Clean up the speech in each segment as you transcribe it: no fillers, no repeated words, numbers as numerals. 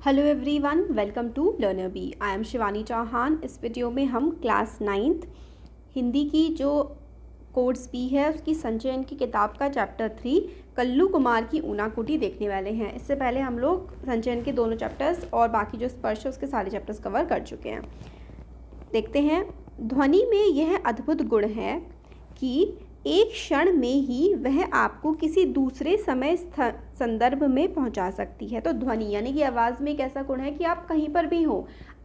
Hello everyone, welcome to Learner Bee. I am Shivani Chauhan. इस video में हम क्लास 9th हिंदी की जो कोर्स बी है उसकी संचयन की किताब का चैप्टर 3 कल्लू कुमार की ऊनाकुटी देखने वाले हैं। इससे पहले हम लोग संचयन के दोनों चैप्टर्स और बाकी जो स्पर्श है उसके सारे चैप्टर्स कवर कर चुके हैं। देखते हैं। ध्वनि में यह अद्भुत गुण है कि एक क्षण में ही वह आपको किसी दूसरे समय संदर्भ में पहुंचा सकती है। तो ध्वनि यानी कि आवाज़ में एक ऐसा गुण है कि आप कहीं पर भी हो,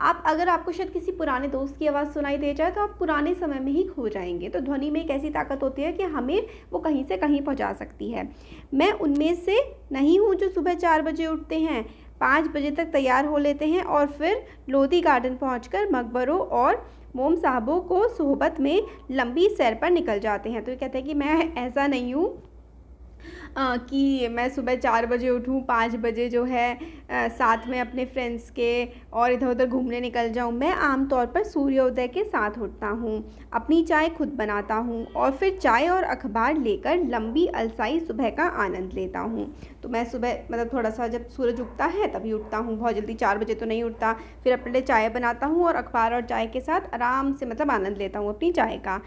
अगर आपको शायद किसी पुराने दोस्त की आवाज़ सुनाई दे जाए तो आप पुराने समय में ही खो जाएंगे। तो ध्वनि में एक ऐसी ताकत होती है कि हमें वो कहीं से कहीं पहुंचा सकती है। मैं उनमें से नहीं हूँ जो सुबह 4 बजे उठते हैं, 5 बजे तक तैयार हो लेते हैं और फिर लोधी गार्डन पहुँचकर मकबरों और मोम साहबों को सोहबत में लंबी सैर पर निकल जाते हैं। तो ये कहते हैं कि मैं ऐसा नहीं हूँ कि मैं सुबह 4 बजे उठूँ, 5 बजे जो है साथ में अपने फ्रेंड्स के और इधर उधर घूमने निकल जाऊँ। मैं आमतौर पर सूर्योदय के साथ उठता हूँ, अपनी चाय खुद बनाता हूँ और फिर चाय और अखबार लेकर लंबी अलसाई सुबह का आनंद लेता हूँ। तो मैं सुबह मतलब थोड़ा सा जब सूरज उगता है तभी उठता हूँ, बहुत जल्दी 4 बजे तो नहीं उठता। फिर अपने लिए चाय बनाता हूँ और अखबार और चाय के साथ आराम से मतलब आनंद लेता हूँ अपनी चाय का।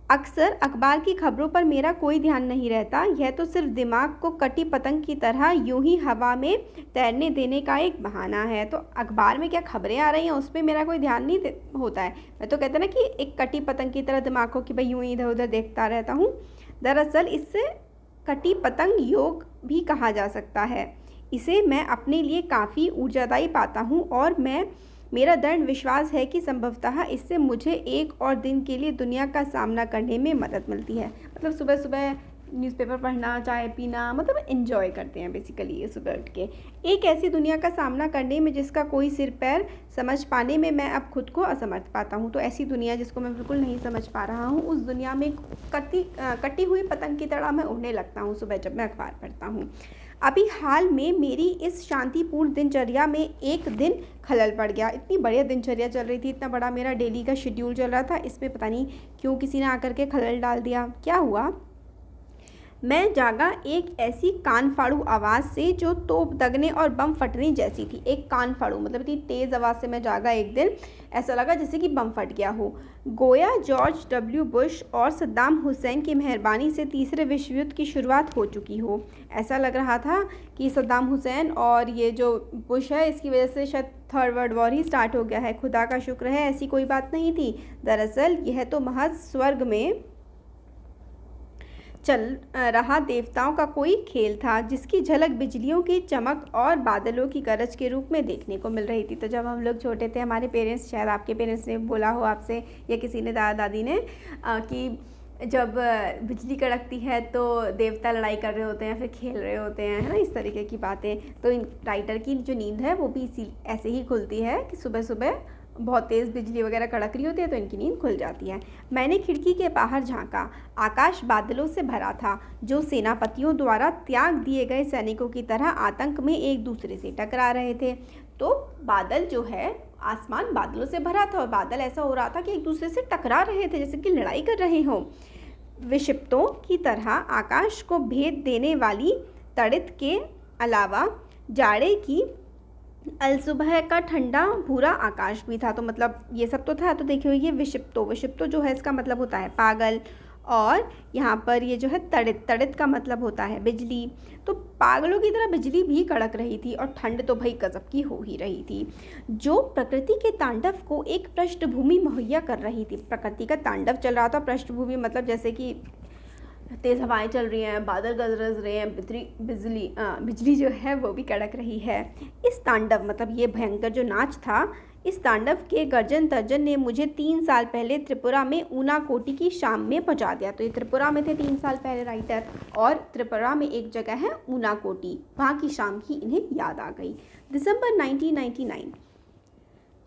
अक्सर अखबार की खबरों पर मेरा कोई ध्यान नहीं रहता, यह तो सिर्फ दिमाग को कटी पतंग की तरह यूं ही हवा में तैरने देने का एक बहाना है। तो अखबार में क्या खबरें आ रही हैं उस पर मेरा कोई ध्यान नहीं होता है। मैं तो कहते ना कि एक कटी पतंग की तरह दिमाग को कि भाई यूं ही इधर उधर देखता रहता हूँ। दरअसल इससे कटी पतंग योग भी कहा जा सकता है। इसे मैं अपने लिए काफ़ी ऊर्जादायी पाता हूँ और मेरा दृढ़ विश्वास है कि संभवतः इससे मुझे एक और दिन के लिए दुनिया का सामना करने में मदद मिलती है। मतलब सुबह सुबह न्यूज़पेपर पढ़ना, चाय पीना, मतलब एंजॉय करते हैं बेसिकली ये सुबह उठ के। एक ऐसी दुनिया का सामना करने में जिसका कोई सिर पैर समझ पाने में मैं अब खुद को असमर्थ पाता हूँ। तो ऐसी दुनिया जिसको मैं बिल्कुल नहीं समझ पा रहा हूँ, उस दुनिया में कटी हुई पतंग की तरह मैं उड़ने लगता हूँ सुबह जब मैं अखबार पढ़ता हूँ। अभी हाल में मेरी इस शांतिपूर्ण दिनचर्या में एक दिन खलल पड़ गया। इतनी बढ़िया दिनचर्या चल रही थी, इतना बड़ा मेरा डेली का शेड्यूल चल रहा था, इसमें पता नहीं क्यों किसी ने आकर के खलल डाल दिया। क्या हुआ? मैं जागा एक ऐसी कान फाड़ू आवाज़ से जो तोप दगने और बम फटने जैसी थी। एक कान फाड़ू मतलब इतनी तेज़ आवाज़ से मैं जागा एक दिन, ऐसा लगा जैसे कि बम फट गया हो। गोया जॉर्ज डब्ल्यू बुश और सद्दाम हुसैन की मेहरबानी से तीसरे विश्व युद्ध की शुरुआत हो चुकी हो। ऐसा लग रहा था कि सद्दाम हुसैन और ये जो बुश है इसकी वजह से शायद थर्ड वर्ल्ड वॉर ही स्टार्ट हो गया है। खुदा का शुक्र है ऐसी कोई बात नहीं थी। दरअसल यह तो महज स्वर्ग में चल रहा देवताओं का कोई खेल था, जिसकी झलक बिजलियों की चमक और बादलों की गरज के रूप में देखने को मिल रही थी। तो जब हम लोग छोटे थे, हमारे पेरेंट्स, शायद आपके पेरेंट्स ने बोला हो आपसे या किसी ने, दादा दादी ने, कि जब बिजली कड़कती है तो देवता लड़ाई कर रहे होते हैं, फिर खेल रहे होते हैं, है ना, इस तरीके की बातें। तो इन राइटर की जो नींद है वो भी इसी ऐसे ही खुलती है कि सुबह सुबह बहुत तेज़ बिजली वगैरह कड़क रही होती है तो इनकी नींद खुल जाती है। मैंने खिड़की के बाहर झांका। आकाश बादलों से भरा था, जो सेनापतियों द्वारा त्याग दिए गए सैनिकों की तरह आतंक में एक दूसरे से टकरा रहे थे। तो बादल जो है, आसमान बादलों से भरा था और बादल ऐसा हो रहा था कि एक दूसरे से टकरा रहे थे, जैसे कि लड़ाई कर रहे हों। विक्षिप्तों की तरह आकाश को भेद देने वाली तड़ित के अलावा जाड़े की अलसुबह का ठंडा भूरा आकाश भी था। तो मतलब ये सब तो था। तो देखिए ये विक्षिप्तो जो है इसका मतलब होता है पागल, और यहाँ पर ये जो है तड़ित का मतलब होता है बिजली। तो पागलों की तरह बिजली भी कड़क रही थी और ठंड तो भाई गजब की हो ही रही थी, जो प्रकृति के तांडव को एक पृष्ठभूमि मुहैया कर रही थी। प्रकृति का तांडव चल रहा था। पृष्ठभूमि मतलब जैसे कि तेज़ हवाएं चल रही हैं, बादल गरज रहे हैं, बिजली जो है वो भी कड़क रही है। इस तांडव मतलब ये भयंकर जो नाच था, इस तांडव के गर्जन तर्जन ने मुझे 3 साल पहले त्रिपुरा में ऊनाकोटी की शाम में पहुंचा दिया। तो ये त्रिपुरा में थे 3 साल पहले राइटर, और त्रिपुरा में एक जगह है ऊनाकोटी, वहाँ की शाम की इन्हें याद आ गई। दिसंबर 1999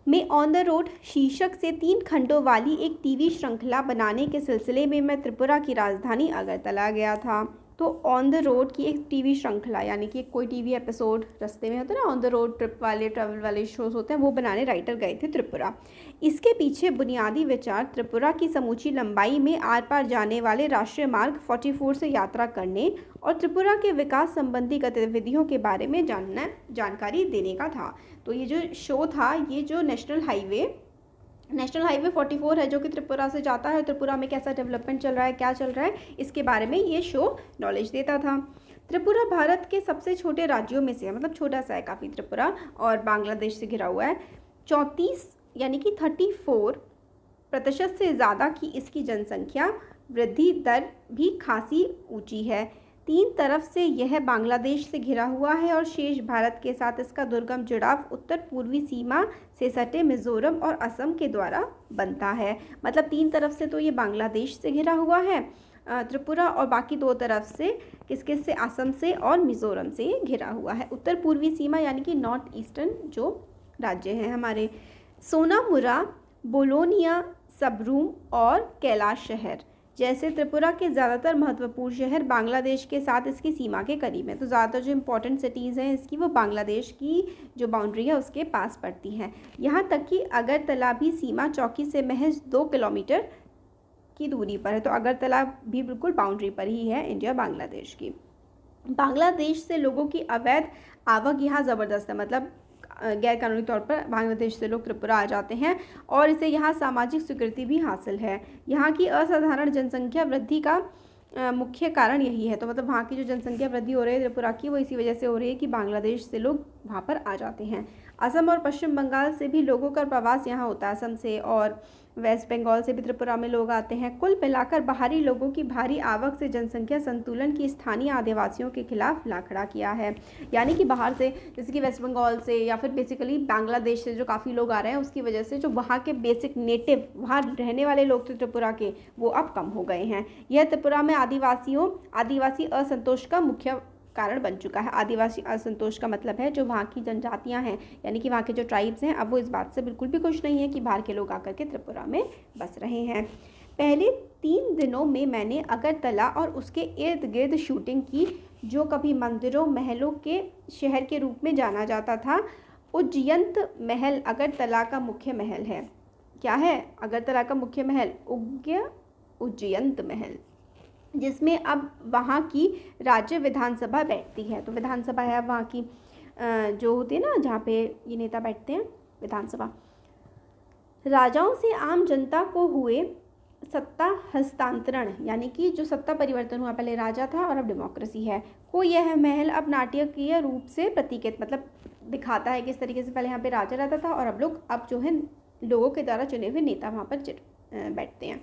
में ऑन द रोड शीर्षक से 3 खंडों वाली एक टीवी श्रृंखला बनाने के सिलसिले में मैं त्रिपुरा की राजधानी अगरतला गया था। तो तो ऑन द रोड की एक टीवी श्रृंखला, यानी कि कोई टीवी एपिसोड रास्ते में होता है ना, ऑन द रोड ट्रिप वाले, ट्रैवल वाले शोज़ होते हैं, वो बनाने राइटर गए थे त्रिपुरा। इसके पीछे बुनियादी विचार त्रिपुरा की समूची लंबाई में आर पार जाने वाले राष्ट्रीय मार्ग 44 से यात्रा करने और त्रिपुरा के विकास संबंधी गतिविधियों के बारे में जानकारी देने का था। तो ये जो शो था, ये जो नेशनल हाईवे 44 है, जो कि त्रिपुरा से जाता है, त्रिपुरा में कैसा डेवलपमेंट चल रहा है, क्या चल रहा है, इसके बारे में ये शो नॉलेज देता था। त्रिपुरा भारत के सबसे छोटे राज्यों में से है, मतलब छोटा सा है काफ़ी त्रिपुरा, और बांग्लादेश से घिरा हुआ है। 34 यानी कि 34% से ज़्यादा की इसकी जनसंख्या वृद्धि दर भी खासी ऊंची है। 3 तरफ से यह बांग्लादेश से घिरा हुआ है और शेष भारत के साथ इसका दुर्गम जुड़ाव उत्तर पूर्वी सीमा से सटे मिजोरम और असम के द्वारा बनता है। मतलब 3 तरफ से तो ये बांग्लादेश से घिरा हुआ है त्रिपुरा, और बाकी 2 तरफ से किस से, असम से और मिजोरम से घिरा हुआ है। उत्तर पूर्वी सीमा यानी कि नॉर्थ ईस्टर्न जो राज्य हैं हमारे, सोनामुरा, बोलोनिया, सबरूम और कैलाश शहर जैसे त्रिपुरा के ज़्यादातर महत्वपूर्ण शहर बांग्लादेश के साथ इसकी सीमा के करीब हैं। तो ज़्यादातर जो इम्पोर्टेंट सिटीज़ हैं इसकी, वो बांग्लादेश की जो बाउंड्री है उसके पास पड़ती हैं। यहाँ तक कि अगरतला भी सीमा चौकी से महज 2 किलोमीटर की दूरी पर है। तो अगरतला भी बिल्कुल बाउंड्री पर ही है इंडिया बांग्लादेश की। बांग्लादेश से लोगों की अवैध आवक यहाँ ज़बरदस्त है, मतलब गैर कानूनी तौर पर बांग्लादेश से लोग त्रिपुरा आ जाते हैं, और इसे यहाँ सामाजिक स्वीकृति भी हासिल है। यहाँ की असाधारण जनसंख्या वृद्धि का मुख्य कारण यही है। तो मतलब वहाँ की जो जनसंख्या वृद्धि हो रही है त्रिपुरा की, वो इसी वजह से हो रही है कि बांग्लादेश से लोग वहाँ पर आ जाते हैं। असम और पश्चिम बंगाल से भी लोगों का प्रवास यहाँ होता है, असम से और वेस्ट बंगाल से भी त्रिपुरा में लोग आते हैं। कुल मिलाकर बाहरी लोगों की भारी आवक से जनसंख्या संतुलन की स्थानीय आदिवासियों के खिलाफ लाखड़ा किया है। यानी कि बाहर से, जैसे कि वेस्ट बंगाल से या फिर बेसिकली बांग्लादेश से जो काफ़ी लोग आ रहे हैं, उसकी वजह से जो वहाँ के बेसिक नेटिव, वहाँ रहने वाले लोग थे त्रिपुरा के, वो अब कम हो गए हैं। यह त्रिपुरा में आदिवासी असंतोष का मुख्य कारण बन चुका है। आदिवासी असंतोष का मतलब है जो वहाँ की जनजातियाँ हैं, यानी कि वहाँ के जो ट्राइब्स हैं, अब वो इस बात से बिल्कुल भी खुश नहीं है कि बाहर के लोग आकर के त्रिपुरा में बस रहे हैं। पहले 3 दिनों में मैंने अगरतला और उसके इर्द गिर्द शूटिंग की, जो कभी मंदिरों महलों के शहर के रूप में जाना जाता था। उज्जयंत महल अगरतला का मुख्य महल है। क्या है अगरतला का मुख्य महल? उज्जयंत महल, जिसमें अब वहाँ की राज्य विधानसभा बैठती है। तो विधानसभा है अब वहाँ की, जो होती है ना, जहाँ पे ये नेता बैठते हैं, विधानसभा। राजाओं से आम जनता को हुए सत्ता हस्तांतरण, यानी कि जो सत्ता परिवर्तन हुआ, पहले राजा था और अब डेमोक्रेसी है, को यह महल अब नाटकीय रूप से प्रतीकित, मतलब दिखाता है कि इस तरीके से पहले यहाँ पे राजा रहता था और अब जो है लोगों के द्वारा चुने हुए नेता वहाँ पर बैठते हैं।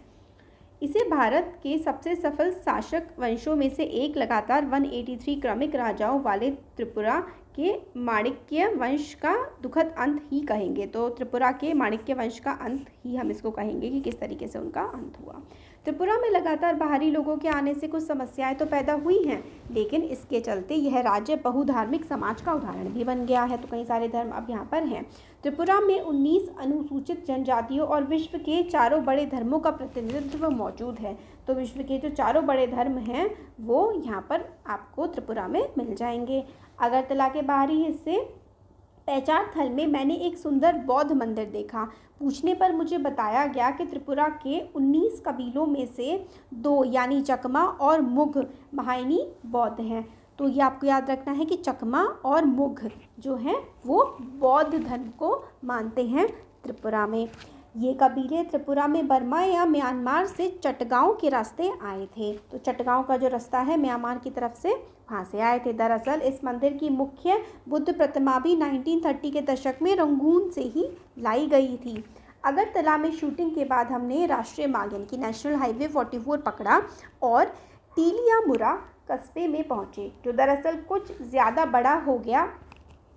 इसे भारत के सबसे सफल शासक वंशों में से एक, लगातार 183 क्रमिक राजाओं वाले त्रिपुरा के माणिक्य वंश का दुखद अंत ही कहेंगे। तो त्रिपुरा के माणिक्य वंश का अंत ही हम इसको कहेंगे कि किस तरीके से उनका अंत हुआ। त्रिपुरा में लगातार बाहरी लोगों के आने से कुछ समस्याएं तो पैदा हुई हैं, लेकिन इसके चलते यह राज्य बहुधार्मिक समाज का उदाहरण भी बन गया है। तो कई सारे धर्म अब यहाँ पर हैं। त्रिपुरा में 19 अनुसूचित जनजातियों और विश्व के 4 बड़े धर्मों का प्रतिनिधित्व मौजूद है। तो विश्व के जो 4 बड़े धर्म हैं वो यहाँ पर आपको त्रिपुरा में मिल जाएंगे। अगरतला के बाहरी हिस्से पहचान थल में मैंने एक सुंदर बौद्ध मंदिर देखा। पूछने पर मुझे बताया गया कि त्रिपुरा के 19 कबीलों में से 2 यानी चकमा और मुघ महायनी बौद्ध हैं। तो ये आपको याद रखना है कि चकमा और मुघ जो हैं वो बौद्ध धर्म को मानते हैं त्रिपुरा में। ये कबीले त्रिपुरा में बर्मा या म्यांमार से चटगांव के रास्ते आए थे। तो चटगांव का जो रास्ता है म्यांमार की तरफ से, वहाँ से आए थे। दरअसल इस मंदिर की मुख्य बुद्ध प्रतिमा भी 1930 के दशक में रंगून से ही लाई गई थी। अगरतला में शूटिंग के बाद हमने राष्ट्रीय मार्ग यानी कि नेशनल हाईवे 44 पकड़ा और टीलियामुरा कस्बे में पहुँचे, जो दरअसल कुछ ज़्यादा बड़ा हो गया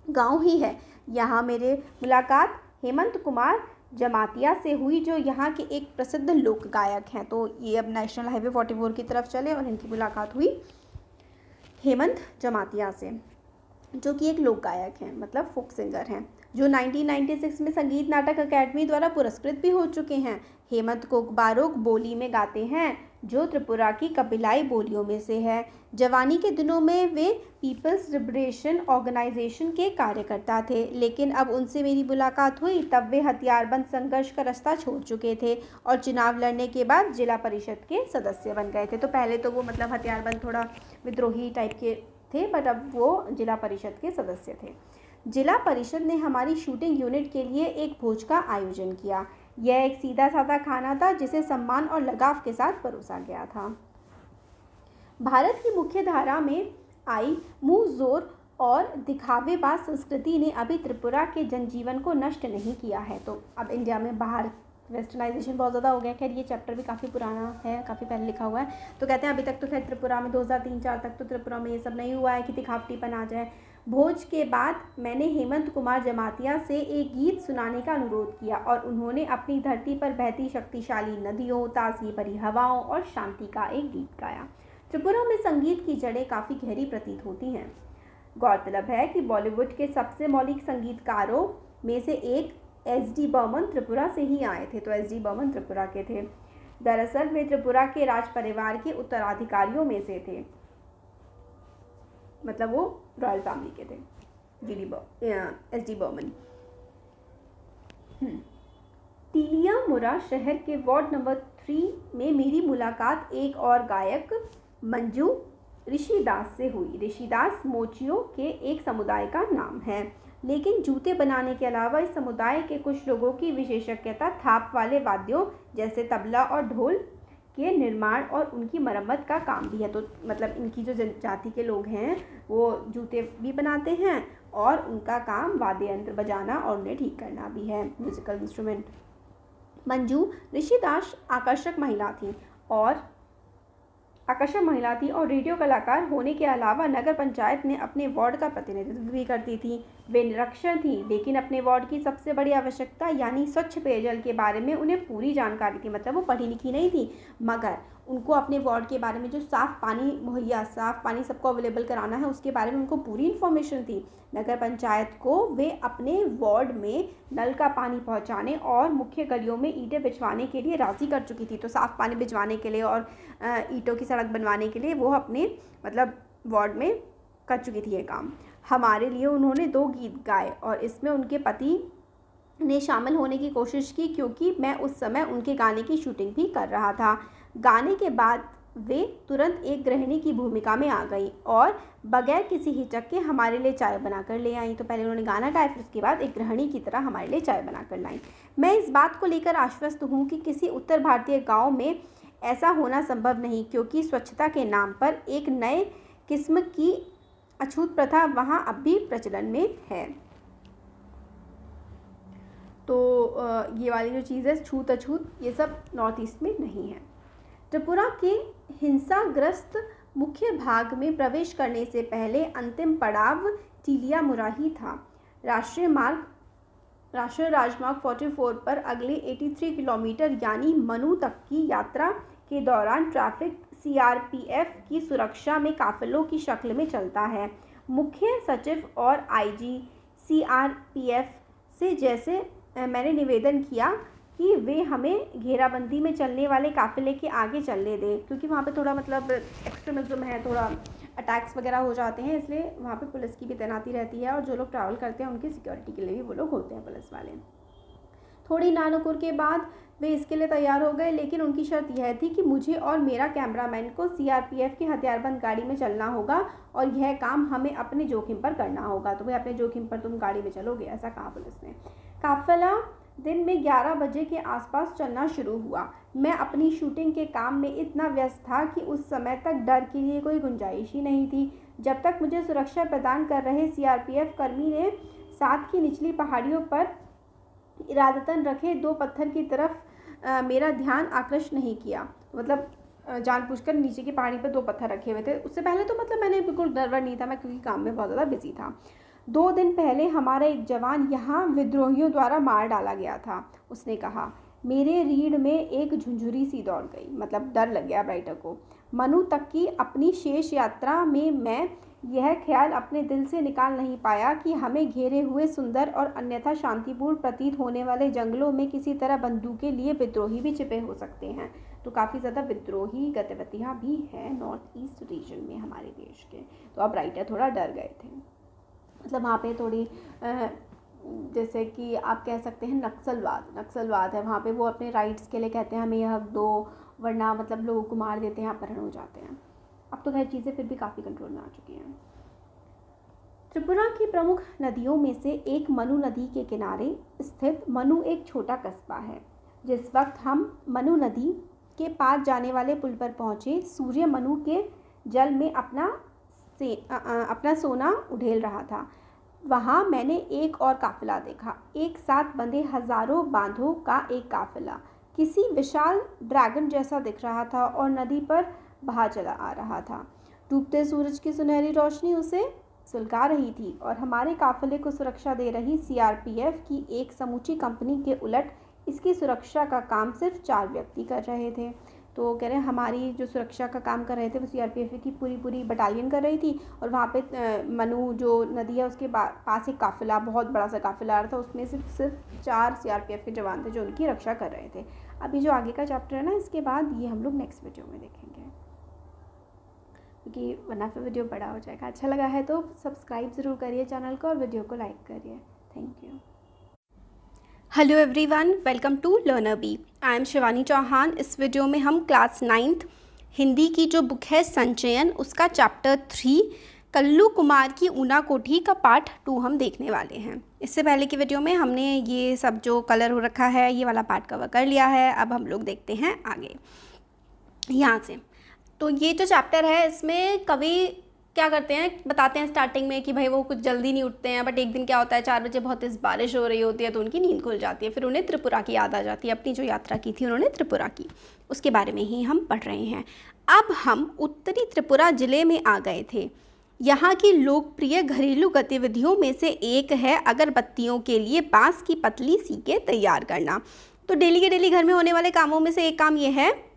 गाँव ही है। यहाँ मेरे मुलाकात हेमंत कुमार जमातिया से हुई, जो यहाँ के एक प्रसिद्ध लोक गायक हैं। तो ये अब नेशनल हाईवे 44 की तरफ चले और इनकी मुलाकात हुई हेमंत जमातिया से, जो कि एक लोक गायक हैं, मतलब फोक सिंगर हैं, जो 1996 में संगीत नाटक अकेडमी द्वारा पुरस्कृत भी हो चुके हैं। हेमंत को बारोक बोली में गाते हैं। जो त्रिपुरा की कबीलाई बोलियों में से है। जवानी के दिनों में वे पीपल्स लिबरेशन ऑर्गेनाइजेशन के कार्यकर्ता थे, लेकिन अब उनसे मेरी मुलाकात हुई तब वे हथियारबंद संघर्ष का रास्ता छोड़ चुके थे और चुनाव लड़ने के बाद जिला परिषद के सदस्य बन गए थे। तो पहले तो वो मतलब हथियारबंद थोड़ा विद्रोही टाइप के थे, बट अब वो जिला परिषद के सदस्य थे। जिला परिषद ने हमारी शूटिंग यूनिट के लिए एक भोज का आयोजन किया। यह एक सीधा साधा खाना था जिसे सम्मान और लगाव के साथ परोसा गया था। भारत की मुख्य धारा में आई मुंह जोर और दिखावेबाज संस्कृति ने अभी त्रिपुरा के जनजीवन को नष्ट नहीं किया है। तो अब इंडिया में बाहर वेस्टर्नाइजेशन बहुत ज़्यादा हो गया। खैर ये चैप्टर भी काफ़ी पुराना है, काफ़ी पहले लिखा हुआ है। तो कहते हैं अभी तक तो खैर त्रिपुरा में 2003-4 तक तो त्रिपुरा में ये सब नहीं हुआ है कि दिखावटीपन आ जाए। भोज के बाद मैंने हेमंत कुमार जमातिया से एक गीत सुनाने का अनुरोध किया और उन्होंने अपनी धरती पर बहती शक्तिशाली नदियों, ताजगी भरी हवाओं और शांति का एक गीत गाया। त्रिपुरा में संगीत की जड़ें काफ़ी गहरी प्रतीत होती हैं। गौरतलब है कि बॉलीवुड के सबसे मौलिक संगीतकारों में से एक एस.डी. बर्मन त्रिपुरा से ही आए थे। तो एस.डी. बर्मन त्रिपुरा के थे। दरअसल वे त्रिपुरा के राज परिवार के उत्तराधिकारियों में से थे, मतलब वो रॉयल फैमिली के थे। एस.डी. बर्मन तिलियामुरा शहर के वार्ड नंबर 3 में मेरी मुलाकात एक और गायक मंजू ऋषिदास से हुई। ऋषिदास मोचियो के एक समुदाय का नाम है, लेकिन जूते बनाने के अलावा इस समुदाय के कुछ लोगों की विशेषज्ञता थाप वाले वाद्यों जैसे तबला और ढोल के निर्माण और उनकी मरम्मत का काम भी है। तो मतलब इनकी जो जनजाति के लोग हैं वो जूते भी बनाते हैं और उनका काम वाद्य यंत्र बजाना और उन्हें ठीक करना भी है, म्यूजिकल इंस्ट्रूमेंट। मंजू ऋषिदास आकर्षक महिला थी और रेडियो कलाकार होने के अलावा नगर पंचायत में अपने वार्ड का प्रतिनिधित्व भी करती थी। वे निरक्षर थी, लेकिन अपने वार्ड की सबसे बड़ी आवश्यकता यानी स्वच्छ पेयजल के बारे में उन्हें पूरी जानकारी थी। मतलब वो पढ़ी लिखी नहीं थी, मगर उनको अपने वार्ड के बारे में जो साफ़ पानी सबको अवेलेबल कराना है उसके बारे में उनको पूरी इन्फॉर्मेशन थी। नगर पंचायत को वे अपने वार्ड में नल का पानी पहुंचाने और मुख्य गलियों में ईंटें बिछवाने के लिए राज़ी कर चुकी थी। तो साफ़ पानी भिजवाने के लिए और ईंटों की सड़क बनवाने के लिए वो अपने मतलब वार्ड में कर चुकी थी ये काम। हमारे लिए उन्होंने 2 गीत गाए और इसमें उनके पति ने शामिल होने की कोशिश की, क्योंकि मैं उस समय उनके गाने की शूटिंग भी कर रहा था। गाने के बाद वे तुरंत एक गृहिणी की भूमिका में आ गई और बगैर किसी हिचक के हमारे लिए चाय बनाकर ले आई। तो पहले उन्होंने गाना गाया, फिर उसके बाद एक गृहिणी की तरह हमारे लिए चाय बनाकर लाई। मैं इस बात को लेकर आश्वस्त हूँ कि किसी उत्तर भारतीय गाँव में ऐसा होना संभव नहीं, क्योंकि स्वच्छता के नाम पर एक नए किस्म की अछूत प्रथा वहाँ अब भी प्रचलन में है। तो ये वाली जो चीज़ है छूत अछूत, ये सब नॉर्थ ईस्ट में नहीं है। त्रिपुरा के हिंसाग्रस्त मुख्य भाग में प्रवेश करने से पहले अंतिम पड़ाव तिलियामुरा ही था। राष्ट्रीय राजमार्ग 44 पर अगले 83 किलोमीटर यानी मनु तक की यात्रा के दौरान ट्रैफिक सीआरपीएफ की सुरक्षा में काफिलों की शक्ल में चलता है। मुख्य सचिव और आईजी सीआरपीएफ से जैसे मैंने निवेदन किया कि वे हमें घेराबंदी में चलने वाले काफिले के आगे चलने दें, क्योंकि वहाँ पे थोड़ा मतलब एक्सट्रीमिज्म है, थोड़ा अटैक्स वगैरह हो जाते हैं, इसलिए वहाँ पे पुलिस की भी तैनाती रहती है और जो लोग ट्रैवल करते हैं उनकी सिक्योरिटी के लिए भी वो लोग होते हैं पुलिस वाले। थोड़ी नानुकुर के बाद वे इसके लिए तैयार हो गए, लेकिन उनकी शर्त यह थी कि मुझे और मेरा कैमरामैन को सीआरपीएफ की हथियारबंद गाड़ी में चलना होगा और यह काम हमें अपने जोखिम पर करना होगा। तो भाई अपने जोखिम पर तुम गाड़ी में चलोगे, ऐसा कहा पुलिस ने। काफिला दिन में 11 बजे के आसपास चलना शुरू हुआ। मैं अपनी शूटिंग के काम में इतना व्यस्त था कि उस समय तक डर के लिए कोई गुंजाइश ही नहीं थी। जब तक मुझे सुरक्षा प्रदान कर रहे सीआरपीएफ कर्मी ने साथ की निचली पहाड़ियों पर इरादतन रखे 2 पत्थर की तरफ मेरा ध्यान आकृष्ट नहीं किया। मतलब जानबूझकर नीचे की पहाड़ी पर 2 पत्थर रखे हुए थे। उससे पहले तो मतलब मैंने बिल्कुल डर नहीं था मैं, क्योंकि काम में बहुत ज़्यादा बिजी था। 2 दिन पहले हमारा एक जवान यहाँ विद्रोहियों द्वारा मार डाला गया था, उसने कहा। मेरे रीढ़ में एक झुंझुरी सी दौड़ गई, मतलब डर लग गया राइटर को। मनु तक की अपनी शेष यात्रा में मैं यह ख्याल अपने दिल से निकाल नहीं पाया कि हमें घेरे हुए सुंदर और अन्यथा शांतिपूर्ण प्रतीत होने वाले जंगलों में किसी तरह बंदूकें लिए विद्रोही भी छिपे हो सकते हैं। तो काफ़ी ज़्यादा विद्रोही गतिविधियाँ भी हैं नॉर्थ ईस्ट रीजन में हमारे देश के। तो अब राइटर थोड़ा डर गए थे, मतलब वहाँ पे थोड़ी जैसे कि आप कह सकते हैं नक्सलवाद है वहाँ पे। वो अपने राइट्स के लिए कहते हैं हमें यह हक दो, वरना मतलब लोगों को मार देते हैं, अपहरण हो जाते हैं। अब तो खैर चीज़ें फिर भी काफ़ी कंट्रोल में आ चुकी हैं। त्रिपुरा की प्रमुख नदियों में से एक मनु नदी के किनारे स्थित मनु एक छोटा कस्बा है। जिस वक्त हम मनु नदी के पार जाने वाले पुल पर पहुँचे, सूर्य मनु के जल में अपना सोना उड़ेल रहा था। वहाँ मैंने एक और काफिला देखा, एक साथ बंधे हजारों बांधों का एक काफिला किसी विशाल ड्रैगन जैसा दिख रहा था और नदी पर बहा चला आ रहा था। डूबते सूरज की सुनहरी रोशनी उसे सुलगा रही थी और हमारे काफिले को सुरक्षा दे रही सीआरपीएफ की एक समूची कंपनी के उलट इसकी सुरक्षा का काम सिर्फ 4 व्यक्ति कर रहे थे। तो कह रहे हैं हमारी जो सुरक्षा का काम कर रहे थे वो सीआरपीएफ की पूरी बटालियन कर रही थी, और वहाँ पे मनु जो नदी है उसके पास एक काफिला, बहुत बड़ा सा काफिला आ रहा था, उसमें सिर्फ 4 सीआरपीएफ के जवान थे जो उनकी रक्षा कर रहे थे। अभी जो आगे का चैप्टर है ना, इसके बाद ये हम लोग नेक्स्ट वीडियो में देखेंगे, क्योंकि वरना फिर वीडियो बड़ा हो जाएगा। अच्छा लगा है तो सब्सक्राइब ज़रूर करिए चैनल को और वीडियो को लाइक करिए। Thank you. Hello everyone, welcome to Learner Bee. I am Shivani Chauhan. इस वीडियो में हम क्लास 9th हिंदी की जो बुक है संचयन, उसका चैप्टर 3 कल्लू कुमार की ऊना कोठी का पार्ट 2 हम देखने वाले हैं। इससे पहले की वीडियो में हमने ये सब जो कलर हो रखा है ये वाला पार्ट कवर कर लिया है। अब हम लोग देखते हैं आगे यहाँ से। तो ये जो चैप्टर है इसमें कवि क्या करते हैं, बताते हैं स्टार्टिंग में कि भाई वो कुछ जल्दी नहीं उठते हैं, बट एक दिन क्या होता है 4 बजे बहुत तेज़ बारिश हो रही होती है तो उनकी नींद खुल जाती है। फिर उन्हें त्रिपुरा की याद आ जाती है, अपनी जो यात्रा की थी उन्होंने त्रिपुरा की, उसके बारे में ही हम पढ़ रहे हैं। अब हम उत्तरी त्रिपुरा जिले में आ गए थे। यहाँ की लोकप्रिय घरेलू गतिविधियों में से एक है अगरबत्तियों के लिए बाँस की पतली सीकें तैयार करना। तो डेली के डेली घर में होने वाले कामों में से एक काम ये है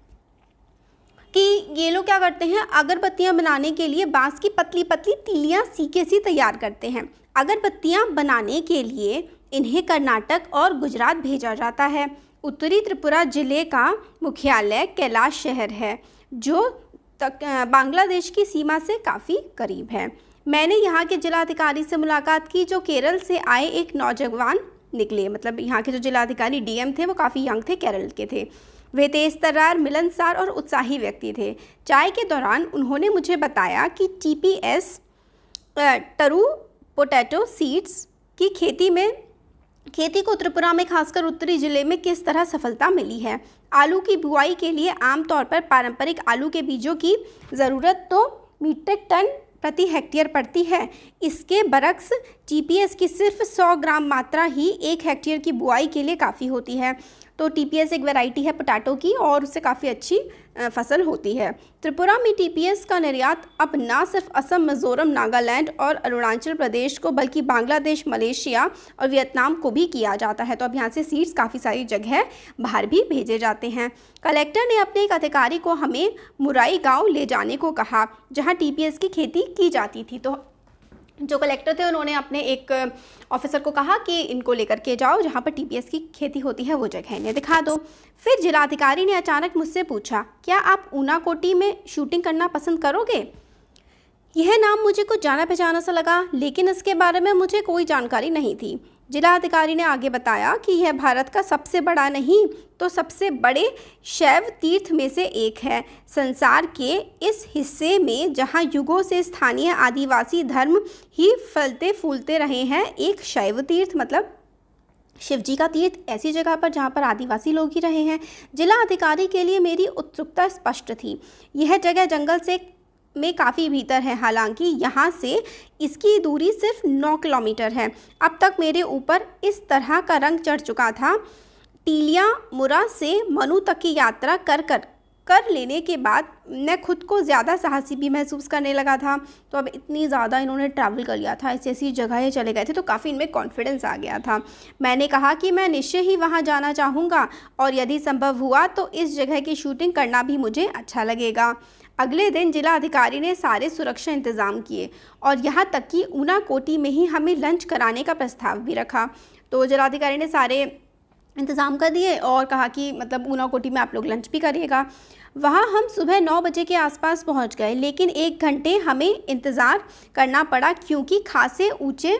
कि ये लोग क्या करते हैं, अगरबत्तियां बनाने के लिए बांस की पतली पतली तीलियां सीके सी तैयार करते हैं। अगरबत्तियां बनाने के लिए इन्हें कर्नाटक और गुजरात भेजा जाता है। उत्तरी त्रिपुरा जिले का मुख्यालय कैलाश शहर है, जो बांग्लादेश की सीमा से काफ़ी करीब है। मैंने यहाँ के जिलाधिकारी से मुलाकात की, जो केरल से आए एक नौजवान निकले। मतलब यहाँ के जो जिलाधिकारी डीएम थे वो काफ़ी यंग थे, केरल के थे। वे तेज़ तर्रार, मिलनसार और उत्साही व्यक्ति थे। चाय के दौरान उन्होंने मुझे बताया कि टीपीएस टरू पोटैटो सीड्स की खेती को त्रिपुरा में खासकर उत्तरी जिले में किस तरह सफलता मिली है। आलू की बुआई के लिए आमतौर पर पारंपरिक आलू के बीजों की ज़रूरत तो मीट्रिक टन प्रति हेक्टेयर पड़ती है। इसके बरक्स टीपीएस की सिर्फ 100 ग्राम मात्रा ही 1 हेक्टेयर की बुआई के लिए काफ़ी होती है। तो टीपीएस एक वैरायटी है पोटैटो की और उससे काफ़ी अच्छी फसल होती है। त्रिपुरा में टीपीएस का निर्यात अब ना सिर्फ असम, मिजोरम, नागालैंड और अरुणाचल प्रदेश को, बल्कि बांग्लादेश, मलेशिया और वियतनाम को भी किया जाता है। तो अब यहाँ से सीड्स काफ़ी सारी जगह बाहर भी भेजे जाते हैं। कलेक्टर ने अपने एक अधिकारी को हमें मुराई गाँव ले जाने को कहा, जहाँ टीपीएस की खेती की जाती थी। तो जो कलेक्टर थे उन्होंने अपने एक ऑफिसर को कहा कि इनको लेकर के जाओ, जहाँ पर टीपीएस की खेती होती है वो जगह इन्हें दिखा दो। फिर जिलाधिकारी ने अचानक मुझसे पूछा, क्या आप ऊना कोठी में शूटिंग करना पसंद करोगे? यह नाम मुझे कुछ जाना पहचाना सा लगा, लेकिन इसके बारे में मुझे कोई जानकारी नहीं थी। जिलाधिकारी ने आगे बताया कि यह भारत का सबसे बड़ा नहीं तो सबसे बड़े शैव तीर्थ में से एक है। संसार के इस हिस्से में जहां युगों से स्थानीय आदिवासी धर्म ही फलते फूलते रहे हैं, एक शैव तीर्थ मतलब शिव जी का तीर्थ ऐसी जगह पर जहाँ पर आदिवासी लोग ही रहे हैं। जिला अधिकारी के लिए मेरी उत्सुकता स्पष्ट थी। यह जगह जंगल से में काफ़ी भीतर है, हालांकि यहाँ से इसकी दूरी सिर्फ 9 किलोमीटर है। अब तक मेरे ऊपर इस तरह का रंग चढ़ चुका था। टीलिया मुरा से मनु तक की यात्रा कर लेने के बाद मैं खुद को ज़्यादा साहसी भी महसूस करने लगा था। तो अब इतनी ज़्यादा इन्होंने ट्रैवल कर लिया था, ऐसी ऐसी जगहें चले गए थे, तो काफ़ी इनमें कॉन्फिडेंस आ गया था। मैंने कहा कि मैं निश्चय ही वहाँ जाना चाहूँगा और यदि संभव हुआ तो इस जगह की शूटिंग करना भी मुझे अच्छा लगेगा। अगले दिन जिला अधिकारी ने सारे सुरक्षा इंतज़ाम किए और यहाँ तक कि ऊना कोठी में ही हमें लंच कराने का प्रस्ताव भी रखा। तो जिलाधिकारी ने सारे इंतज़ाम कर दिए और कहा कि मतलब ऊना कोटी में आप लोग लंच भी करिएगा। वहाँ हम सुबह 9 बजे के आसपास पहुँच गए, लेकिन 1 घंटे हमें इंतज़ार करना पड़ा क्योंकि खासे ऊंचे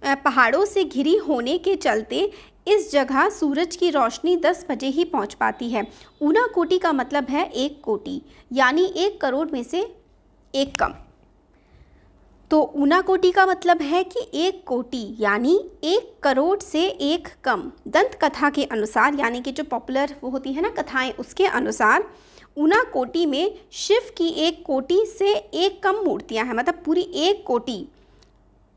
पहाड़ों से घिरी होने के चलते इस जगह सूरज की रोशनी 10 बजे ही पहुँच पाती है। ऊना कोटी का मतलब है 1 कोटि, यानी 1 करोड़ में से 1 कम। तो ऊना कोटी का मतलब है कि 1 कोटि यानी 1 करोड़ से 1 कम। दंत कथा के अनुसार, यानी कि जो पॉपुलर वो होती है ना कथाएं, उसके अनुसार ऊना कोटी में शिव की 1 कोटि से 1 कम मूर्तियां हैं। मतलब पूरी 1 कोटि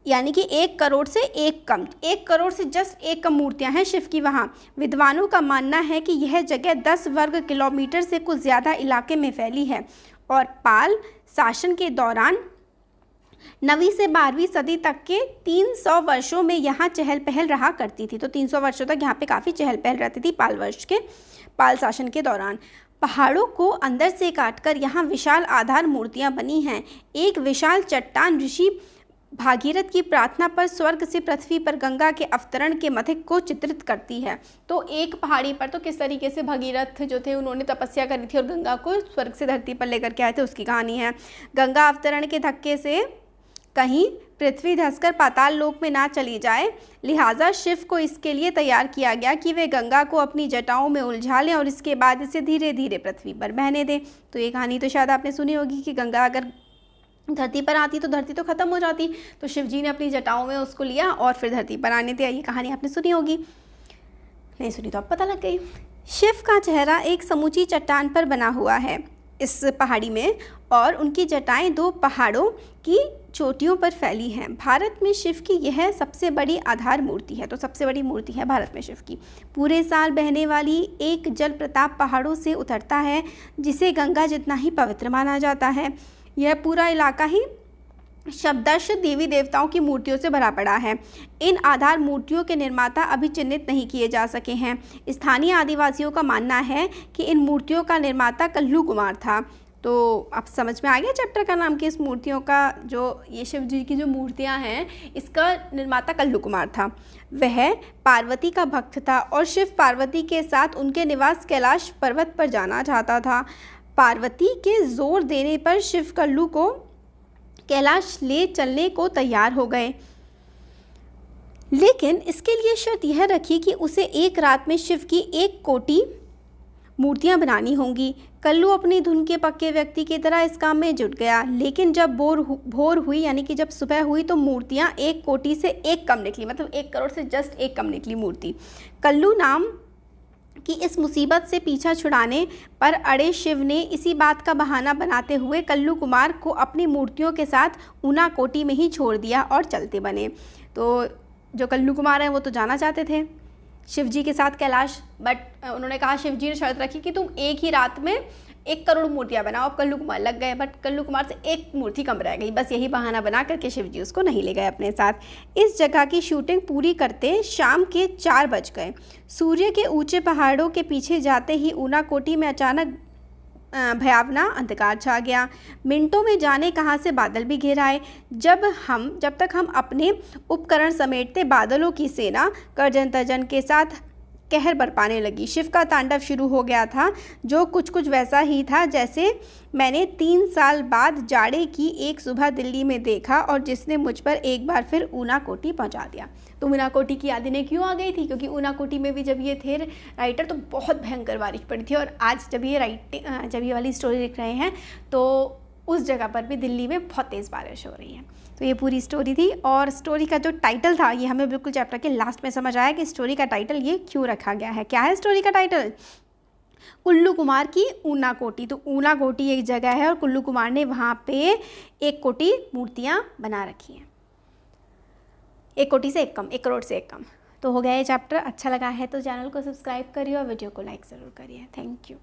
यानी कि 1 करोड़ से 1 कम, 1 करोड़ से जस्ट 1 कम मूर्तियां हैं शिव की वहाँ। विद्वानों का मानना है कि यह जगह 10 वर्ग किलोमीटर से कुछ ज़्यादा इलाके में फैली है और पाल शासन के दौरान 9वीं से 12वीं सदी तक के 300 वर्षों में यहाँ चहल पहल रहा करती थी। तो 300 वर्षों तक यहाँ पे काफ़ी चहल पहल रहती थी पाल शासन के दौरान। पहाड़ों को अंदर से काटकर यहाँ विशाल आधार मूर्तियाँ बनी हैं। एक विशाल चट्टान ऋषि भागीरथ की प्रार्थना पर स्वर्ग से पृथ्वी पर गंगा के अवतरण के मथिक को चित्रित करती है। तो एक पहाड़ी पर तो किस तरीके से भगीरथ जो थे उन्होंने तपस्या करी थी और गंगा को स्वर्ग से धरती पर लेकर के आए थे, उसकी कहानी है। गंगा अवतरण के धक्के से कहीं पृथ्वी धंसकर पाताल लोक में ना चली जाए, लिहाजा शिव को इसके लिए तैयार किया गया कि वे गंगा को अपनी जटाओं में उलझा लें और इसके बाद इसे धीरे धीरे पृथ्वी पर बहने दें। तो ये कहानी तो शायद आपने सुनी होगी कि गंगा अगर धरती पर आती तो धरती तो ख़त्म हो जाती, तो शिव जी ने अपनी जटाओं में उसको लिया और फिर धरती पर आने दिया। ये कहानी आपने सुनी होगी, नहीं सुनी तो अब पता लग गई। शिव का चेहरा एक समूची चट्टान पर बना हुआ है इस पहाड़ी में और उनकी जटाएं 2 पहाड़ों की चोटियों पर फैली हैं। भारत में शिव की यह सबसे बड़ी आधार मूर्ति है। तो सबसे बड़ी मूर्ति है भारत में शिव की। पूरे साल बहने वाली एक जल प्रताप पहाड़ों से उतरता है जिसे गंगा जितना ही पवित्र माना जाता है। यह पूरा इलाका ही शब्दश देवी देवताओं की मूर्तियों से भरा पड़ा है। इन आधार मूर्तियों के निर्माता अभी चिन्हित नहीं किए जा सके हैं। स्थानीय आदिवासियों का मानना है कि इन मूर्तियों का निर्माता कल्लू कुमार था। तो आप समझ में आ गया चैप्टर का नाम कि इस मूर्तियों का जो ये शिव जी की जो मूर्तियां हैं इसका निर्माता कल्लू कुमार था। वह पार्वती का भक्त था और शिव पार्वती के साथ उनके निवास कैलाश पर्वत पर जाना चाहता था। पार्वती के जोर देने पर शिव कल्लू को कैलाश ले चलने को तैयार हो गए, लेकिन इसके लिए शर्त यह रखी कि उसे एक रात में शिव की 1 कोटि मूर्तियां बनानी होंगी। कल्लू अपनी धुन के पक्के व्यक्ति की तरह इस काम में जुट गया, लेकिन जब भोर हुई यानी कि जब सुबह हुई तो मूर्तियां 1 कोटि से 1 कम निकली। मतलब 1 करोड़ से जस्ट 1 कम निकली मूर्ति। कल्लू नाम कि इस मुसीबत से पीछा छुड़ाने पर अड़े शिव ने इसी बात का बहाना बनाते हुए कल्लू कुमार को अपनी मूर्तियों के साथ ऊना कोटी में ही छोड़ दिया और चलते बने। तो जो कल्लू कुमार हैं वो तो जाना चाहते थे शिव जी के साथ कैलाश, बट उन्होंने कहा, शिव जी ने शर्त रखी कि तुम एक ही रात में 1 करोड़ मूर्तियाँ बनाओ। अब कल्लू कुमार लग गए, बट कल्लू कुमार से 1 मूर्ति कम रह गई। बस यही बहाना बना करके शिव जी उसको नहीं ले गए अपने साथ। इस जगह की शूटिंग पूरी करते शाम के 4 बज गए। सूर्य के ऊंचे पहाड़ों के पीछे जाते ही ऊना कोटी में अचानक भयावना अंधकार छा गया। मिनटों में जाने कहाँ से बादल भी घिर आए। जब तक हम अपने उपकरण समेटते, बादलों की सेना गर्जन तर्जन के साथ कहर बरपाने लगी। शिव का तांडव शुरू हो गया था, जो कुछ वैसा ही था जैसे मैंने 3 साल बाद जाड़े की एक सुबह दिल्ली में देखा और जिसने मुझ पर एक बार फिर ऊना कोटी पहुंचा दिया। तो ऊना कोटी की याद इन्हें क्यों आ गई थी? क्योंकि ऊना कोटी में भी जब ये थे राइटर तो बहुत भयंकर बारिश पड़ी थी, और आज जब ये वाली स्टोरी लिख रहे हैं तो उस जगह पर भी दिल्ली में बहुत तेज़ बारिश हो रही है। तो ये पूरी स्टोरी थी, और स्टोरी का जो टाइटल था ये हमें बिल्कुल चैप्टर के लास्ट में समझ आया कि स्टोरी का टाइटल ये क्यों रखा गया है। क्या है स्टोरी का टाइटल? कुल्लू कुमार की ऊना कोटी। तो ऊना कोटी एक जगह है और कुल्लू कुमार ने वहाँ पे 1 कोटि मूर्तियाँ बना रखी हैं। 1 कोटि से 1 कम, 1 करोड़ से 1 कम। तो हो गया ये चैप्टर। अच्छा लगा है तो चैनल को सब्सक्राइब करिए और वीडियो को लाइक ज़रूर करिए। Thank you.